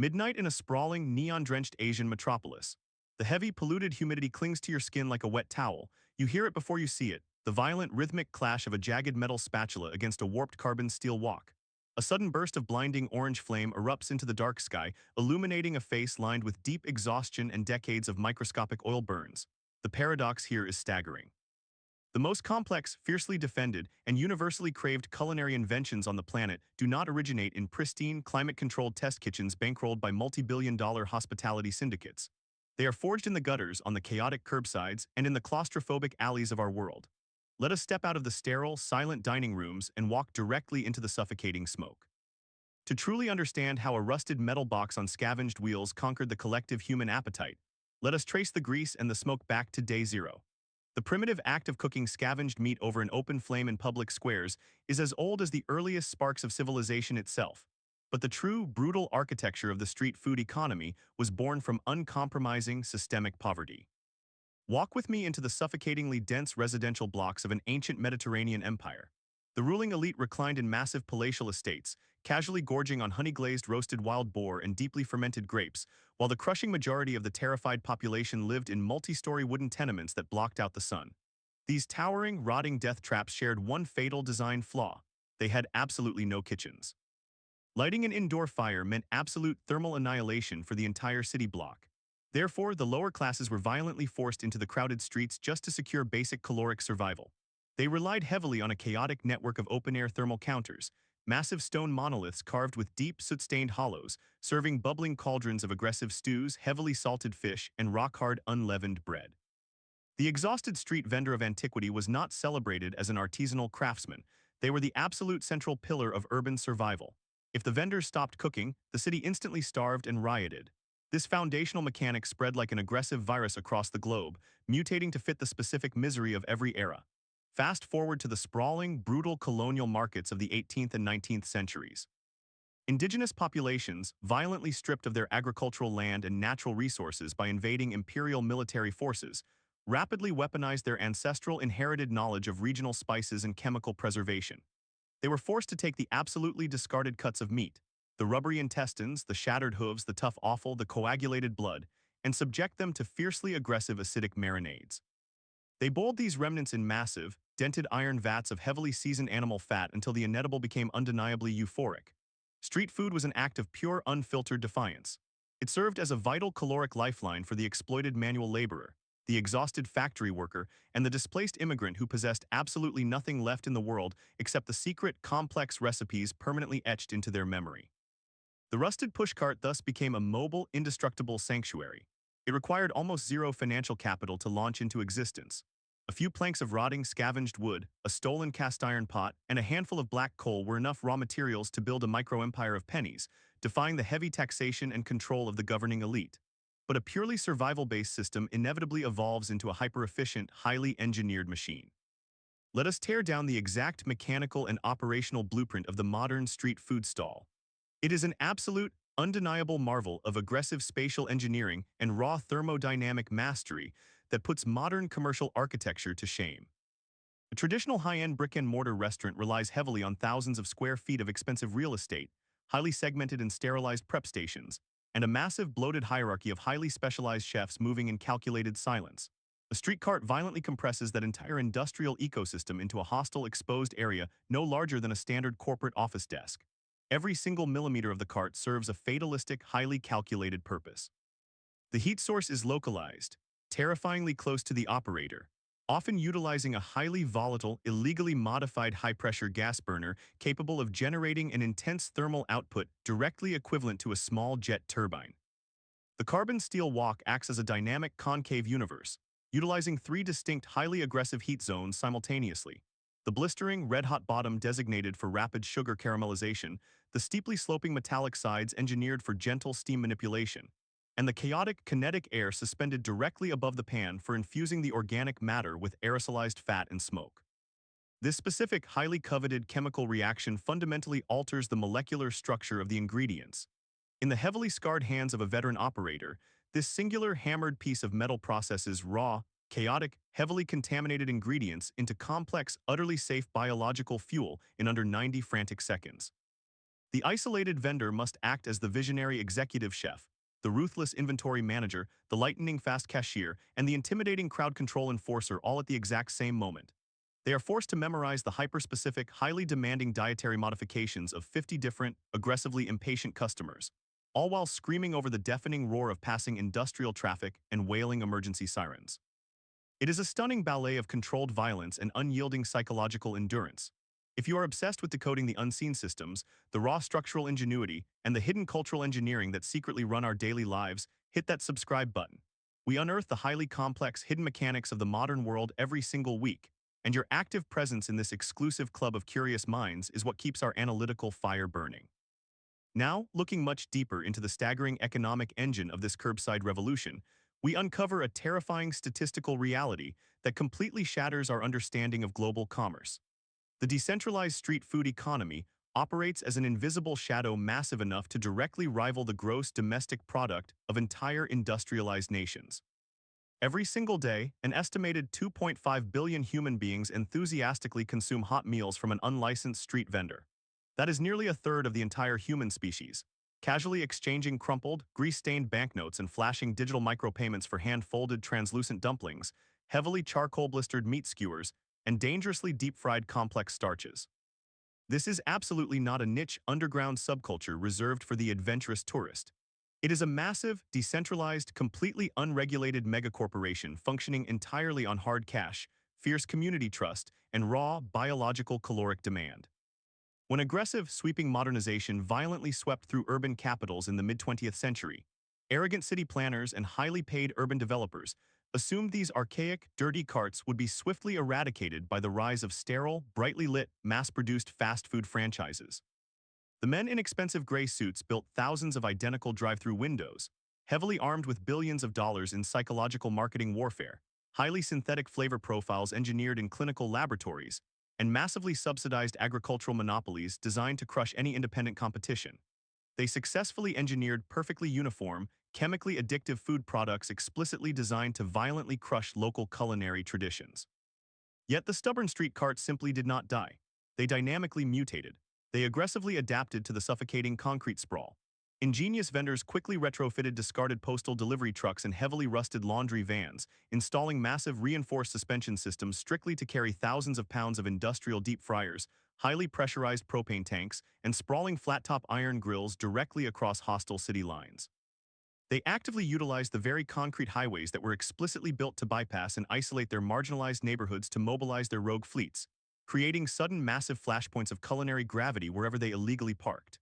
Midnight in a sprawling, neon-drenched Asian metropolis. The heavy, polluted humidity clings to your skin like a wet towel. You hear it before you see it, the violent, rhythmic clash of a jagged metal spatula against a warped carbon steel wok. A sudden burst of blinding orange flame erupts into the dark sky, illuminating a face lined with deep exhaustion and decades of microscopic oil burns. The paradox here is staggering. The most complex, fiercely defended, and universally craved culinary inventions on the planet do not originate in pristine, climate-controlled test kitchens bankrolled by multi-billion-dollar hospitality syndicates. They are forged in the gutters, on the chaotic curbsides, and in the claustrophobic alleys of our world. Let us step out of the sterile, silent dining rooms and walk directly into the suffocating smoke. To truly understand how a rusted metal box on scavenged wheels conquered the collective human appetite, let us trace the grease and the smoke back to day zero. The primitive act of cooking scavenged meat over an open flame in public squares is as old as the earliest sparks of civilization itself. But the true, brutal architecture of the street food economy was born from uncompromising, systemic poverty. Walk with me into the suffocatingly dense residential blocks of an ancient Mediterranean empire. The ruling elite reclined in massive palatial estates, casually gorging on honey-glazed roasted wild boar and deeply fermented grapes, while the crushing majority of the terrified population lived in multi-story wooden tenements that blocked out the sun. These towering, rotting death traps shared one fatal design flaw: they had absolutely no kitchens. Lighting an indoor fire meant absolute thermal annihilation for the entire city block. Therefore, the lower classes were violently forced into the crowded streets just to secure basic caloric survival. They relied heavily on a chaotic network of open-air thermal counters, massive stone monoliths carved with deep, soot-stained hollows, serving bubbling cauldrons of aggressive stews, heavily salted fish, and rock-hard, unleavened bread. The exhausted street vendor of antiquity was not celebrated as an artisanal craftsman. They were the absolute central pillar of urban survival. If the vendors stopped cooking, the city instantly starved and rioted. This foundational mechanic spread like an aggressive virus across the globe, mutating to fit the specific misery of every era. Fast forward to the sprawling, brutal colonial markets of the 18th and 19th centuries. Indigenous populations, violently stripped of their agricultural land and natural resources by invading imperial military forces, rapidly weaponized their ancestral inherited knowledge of regional spices and chemical preservation. They were forced to take the absolutely discarded cuts of meat, the rubbery intestines, the shattered hooves, the tough offal, the coagulated blood, and subject them to fiercely aggressive acidic marinades. They boiled these remnants in massive, dented iron vats of heavily seasoned animal fat until the inedible became undeniably euphoric. Street food was an act of pure, unfiltered defiance. It served as a vital caloric lifeline for the exploited manual laborer, the exhausted factory worker, and the displaced immigrant who possessed absolutely nothing left in the world except the secret, complex recipes permanently etched into their memory. The rusted pushcart thus became a mobile, indestructible sanctuary. It required almost zero financial capital to launch into existence. A few planks of rotting, scavenged wood, a stolen cast-iron pot, and a handful of black coal were enough raw materials to build a micro-empire of pennies, defying the heavy taxation and control of the governing elite. But a purely survival-based system inevitably evolves into a hyper-efficient, highly engineered machine. Let us tear down the exact mechanical and operational blueprint of the modern street food stall. It is an absolute, undeniable marvel of aggressive spatial engineering and raw thermodynamic mastery that puts modern commercial architecture to shame. A traditional high-end brick-and-mortar restaurant relies heavily on thousands of square feet of expensive real estate, highly segmented and sterilized prep stations, and a massive bloated hierarchy of highly specialized chefs moving in calculated silence. A street cart violently compresses that entire industrial ecosystem into a hostile, exposed area no larger than a standard corporate office desk. Every single millimeter of the cart serves a fatalistic, highly calculated purpose. The heat source is localized, terrifyingly close to the operator, often utilizing a highly volatile, illegally modified high-pressure gas burner capable of generating an intense thermal output directly equivalent to a small jet turbine. The carbon steel wok acts as a dynamic concave universe, utilizing three distinct, highly aggressive heat zones simultaneously: the blistering, red-hot bottom designated for rapid sugar caramelization, the steeply sloping metallic sides engineered for gentle steam manipulation, and the chaotic, kinetic air suspended directly above the pan for infusing the organic matter with aerosolized fat and smoke. This specific, highly coveted chemical reaction fundamentally alters the molecular structure of the ingredients. In the heavily scarred hands of a veteran operator, this singular hammered piece of metal processes raw, chaotic, heavily contaminated ingredients into complex, utterly safe biological fuel in under 90 frantic seconds. The isolated vendor must act as the visionary executive chef, the ruthless inventory manager, the lightning-fast cashier, and the intimidating crowd control enforcer all at the exact same moment. They are forced to memorize the hyper-specific, highly demanding dietary modifications of 50 different, aggressively impatient customers, all while screaming over the deafening roar of passing industrial traffic and wailing emergency sirens. It is a stunning ballet of controlled violence and unyielding psychological endurance. If you are obsessed with decoding the unseen systems, the raw structural ingenuity, and the hidden cultural engineering that secretly run our daily lives, hit that subscribe button. We unearth the highly complex hidden mechanics of the modern world every single week, and your active presence in this exclusive club of curious minds is what keeps our analytical fire burning. Now, looking much deeper into the staggering economic engine of this curbside revolution, we uncover a terrifying statistical reality that completely shatters our understanding of global commerce. The decentralized street food economy operates as an invisible shadow massive enough to directly rival the gross domestic product of entire industrialized nations. Every single day, an estimated 2.5 billion human beings enthusiastically consume hot meals from an unlicensed street vendor. That is nearly a third of the entire human species, casually exchanging crumpled, grease-stained banknotes and flashing digital micropayments for hand-folded translucent dumplings, heavily charcoal-blistered meat skewers, and dangerously deep-fried complex starches. This is absolutely not a niche underground subculture reserved for the adventurous tourist. It is a massive, decentralized, completely unregulated megacorporation functioning entirely on hard cash, fierce community trust, and raw, biological caloric demand. When aggressive, sweeping modernization violently swept through urban capitals in the mid-20th century, arrogant city planners and highly paid urban developers assumed these archaic, dirty carts would be swiftly eradicated by the rise of sterile, brightly lit, mass-produced fast food franchises. The men in expensive gray suits built thousands of identical drive-through windows, heavily armed with billions of dollars in psychological marketing warfare, highly synthetic flavor profiles engineered in clinical laboratories, and massively subsidized agricultural monopolies designed to crush any independent competition. They successfully engineered perfectly uniform, chemically addictive food products explicitly designed to violently crush local culinary traditions. Yet the stubborn street carts simply did not die. They dynamically mutated. They aggressively adapted to the suffocating concrete sprawl. Ingenious vendors quickly retrofitted discarded postal delivery trucks and heavily rusted laundry vans, installing massive reinforced suspension systems strictly to carry thousands of pounds of industrial deep fryers, highly pressurized propane tanks, and sprawling flat-top iron grills directly across hostile city lines. They actively utilized the very concrete highways that were explicitly built to bypass and isolate their marginalized neighborhoods to mobilize their rogue fleets, creating sudden massive flashpoints of culinary gravity wherever they illegally parked.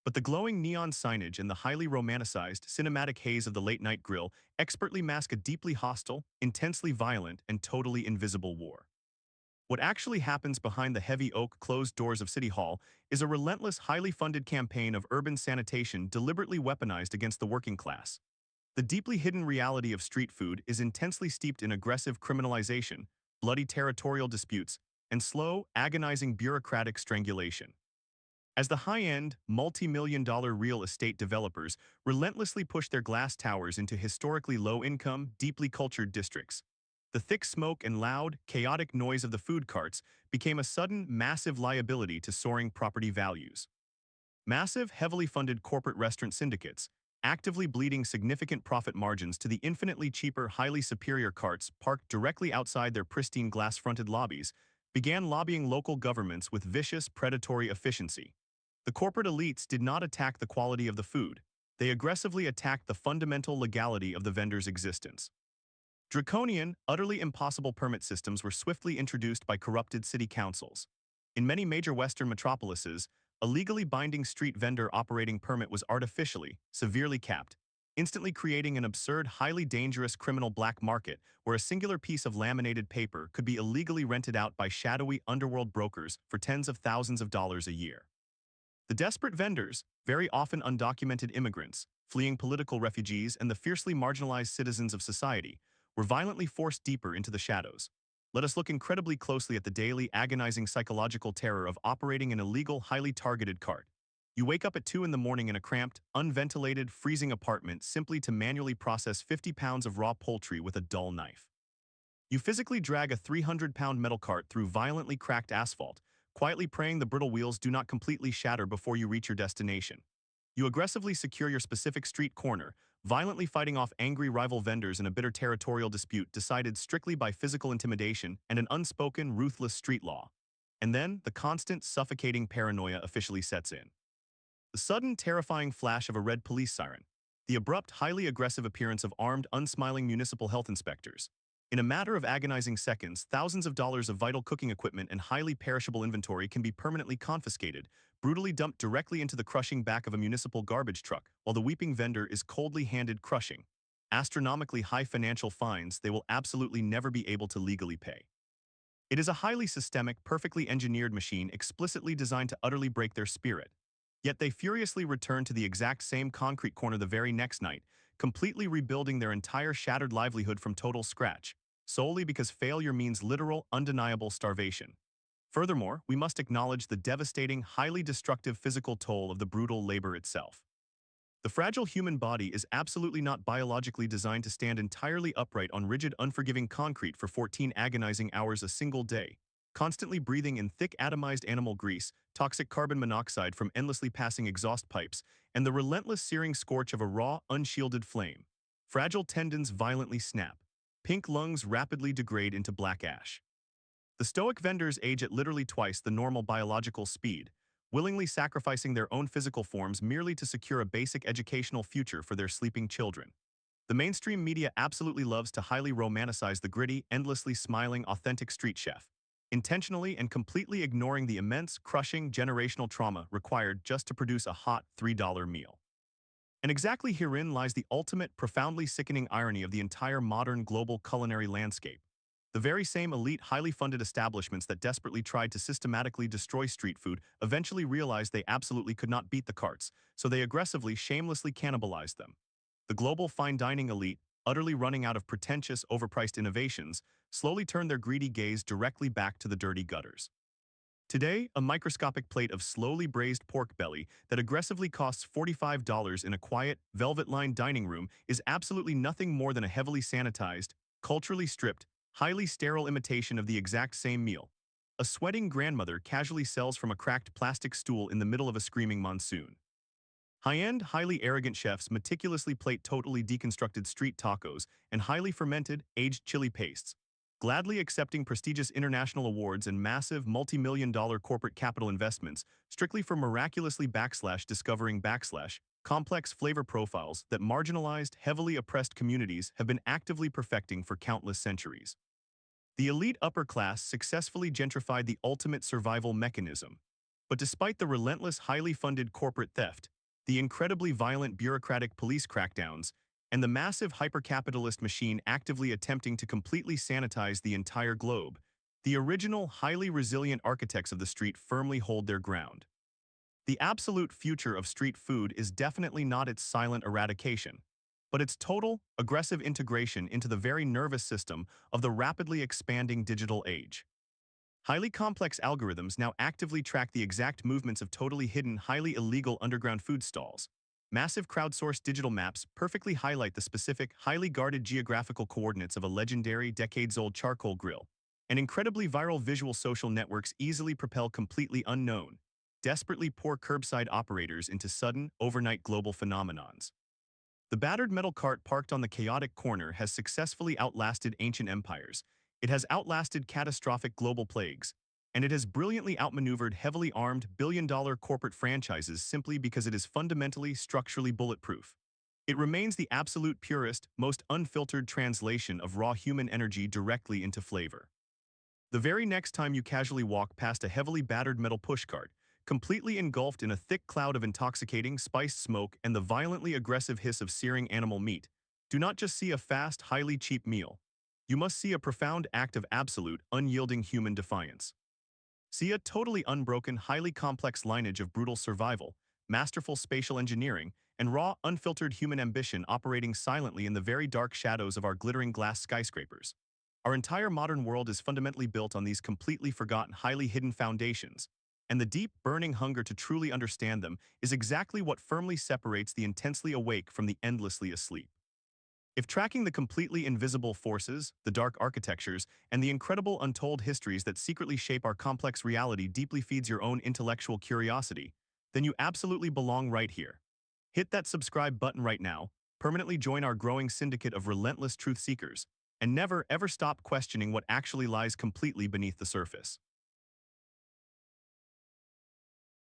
But the glowing neon signage and the highly romanticized, cinematic haze of the late-night grill expertly mask a deeply hostile, intensely violent, and totally invisible war. What actually happens behind the heavy oak closed doors of City Hall is a relentless, highly funded campaign of urban sanitation deliberately weaponized against the working class. The deeply hidden reality of street food is intensely steeped in aggressive criminalization, bloody territorial disputes, and slow, agonizing bureaucratic strangulation. As the high-end, multi-million-dollar real estate developers relentlessly push their glass towers into historically low-income, deeply cultured districts, the thick smoke and loud, chaotic noise of the food carts became a sudden, massive liability to soaring property values. Massive, heavily funded corporate restaurant syndicates, actively bleeding significant profit margins to the infinitely cheaper, highly superior carts parked directly outside their pristine glass-fronted lobbies, began lobbying local governments with vicious, predatory efficiency. The corporate elites did not attack the quality of the food. They aggressively attacked the fundamental legality of the vendor's existence. Draconian, utterly impossible permit systems were swiftly introduced by corrupted city councils. In many major Western metropolises, a legally binding street vendor operating permit was artificially, severely capped, instantly creating an absurd, highly dangerous criminal black market where a singular piece of laminated paper could be illegally rented out by shadowy underworld brokers for tens of thousands of dollars a year. The desperate vendors, very often undocumented immigrants, fleeing political refugees, and the fiercely marginalized citizens of society, were violently forced deeper into the shadows. Let us look incredibly closely at the daily, agonizing psychological terror of operating an illegal, highly targeted cart. You wake up at 2 in the morning in a cramped, unventilated, freezing apartment simply to manually process 50 pounds of raw poultry with a dull knife. You physically drag a 300-pound metal cart through violently cracked asphalt, quietly praying the brittle wheels do not completely shatter before you reach your destination. You aggressively secure your specific street corner, violently fighting off angry rival vendors in a bitter territorial dispute decided strictly by physical intimidation and an unspoken, ruthless street law. And then, the constant, suffocating paranoia officially sets in. The sudden, terrifying flash of a red police siren. The abrupt, highly aggressive appearance of armed, unsmiling municipal health inspectors. In a matter of agonizing seconds, thousands of dollars of vital cooking equipment and highly perishable inventory can be permanently confiscated, brutally dumped directly into the crushing back of a municipal garbage truck, while the weeping vendor is coldly handed crushing, astronomically high financial fines they will absolutely never be able to legally pay. It is a highly systemic, perfectly engineered machine explicitly designed to utterly break their spirit. Yet they furiously return to the exact same concrete corner the very next night, completely rebuilding their entire shattered livelihood from total scratch, solely because failure means literal, undeniable starvation. Furthermore, we must acknowledge the devastating, highly destructive physical toll of the brutal labor itself. The fragile human body is absolutely not biologically designed to stand entirely upright on rigid, unforgiving concrete for 14 agonizing hours a single day, constantly breathing in thick atomized animal grease, toxic carbon monoxide from endlessly passing exhaust pipes, and the relentless searing scorch of a raw, unshielded flame. Fragile tendons violently snap. Pink lungs rapidly degrade into black ash. The stoic vendors age at literally twice the normal biological speed, willingly sacrificing their own physical forms merely to secure a basic educational future for their sleeping children. The mainstream media absolutely loves to highly romanticize the gritty, endlessly smiling, authentic street chef, intentionally and completely ignoring the immense, crushing, generational trauma required just to produce a hot $3 meal. And exactly herein lies the ultimate, profoundly sickening irony of the entire modern global culinary landscape. The very same elite, highly funded establishments that desperately tried to systematically destroy street food eventually realized they absolutely could not beat the carts, so they aggressively, shamelessly cannibalized them. The global fine dining elite, utterly running out of pretentious, overpriced innovations, slowly turned their greedy gaze directly back to the dirty gutters. Today, a microscopic plate of slowly braised pork belly that aggressively costs $45 in a quiet, velvet-lined dining room is absolutely nothing more than a heavily sanitized, culturally stripped, highly sterile imitation of the exact same meal. A sweating grandmother casually sells from a cracked plastic stool in the middle of a screaming monsoon. High-end, highly arrogant chefs meticulously plate totally deconstructed street tacos and highly fermented, aged chili pastes, gladly accepting prestigious international awards and massive multi-million-dollar corporate capital investments strictly for miraculously discovering complex flavor profiles that marginalized, heavily oppressed communities have been actively perfecting for countless centuries. The elite upper class successfully gentrified the ultimate survival mechanism. But despite the relentless, highly funded corporate theft, the incredibly violent bureaucratic police crackdowns, and the massive hypercapitalist machine actively attempting to completely sanitize the entire globe, the original, highly resilient architects of the street firmly hold their ground. The absolute future of street food is definitely not its silent eradication, but its total, aggressive integration into the very nervous system of the rapidly expanding digital age. Highly complex algorithms now actively track the exact movements of totally hidden, highly illegal underground food stalls. Massive crowdsourced digital maps perfectly highlight the specific, highly guarded geographical coordinates of a legendary, decades-old charcoal grill. And incredibly viral visual social networks easily propel completely unknown, desperately poor curbside operators into sudden, overnight global phenomenons. The battered metal cart parked on the chaotic corner has successfully outlasted ancient empires. It has outlasted catastrophic global plagues, and it has brilliantly outmaneuvered heavily armed billion-dollar corporate franchises simply because it is fundamentally, structurally bulletproof. It remains the absolute purest, most unfiltered translation of raw human energy directly into flavor. The very next time you casually walk past a heavily battered metal pushcart, completely engulfed in a thick cloud of intoxicating, spiced smoke and the violently aggressive hiss of searing animal meat, do not just see a fast, highly cheap meal. You must see a profound act of absolute, unyielding human defiance. See a totally unbroken, highly complex lineage of brutal survival, masterful spatial engineering, and raw, unfiltered human ambition operating silently in the very dark shadows of our glittering glass skyscrapers. Our entire modern world is fundamentally built on these completely forgotten, highly hidden foundations, and the deep, burning hunger to truly understand them is exactly what firmly separates the intensely awake from the endlessly asleep. If tracking the completely invisible forces, the dark architectures, and the incredible untold histories that secretly shape our complex reality deeply feeds your own intellectual curiosity, then you absolutely belong right here. Hit that subscribe button right now, permanently join our growing syndicate of relentless truth seekers, and never ever stop questioning what actually lies completely beneath the surface.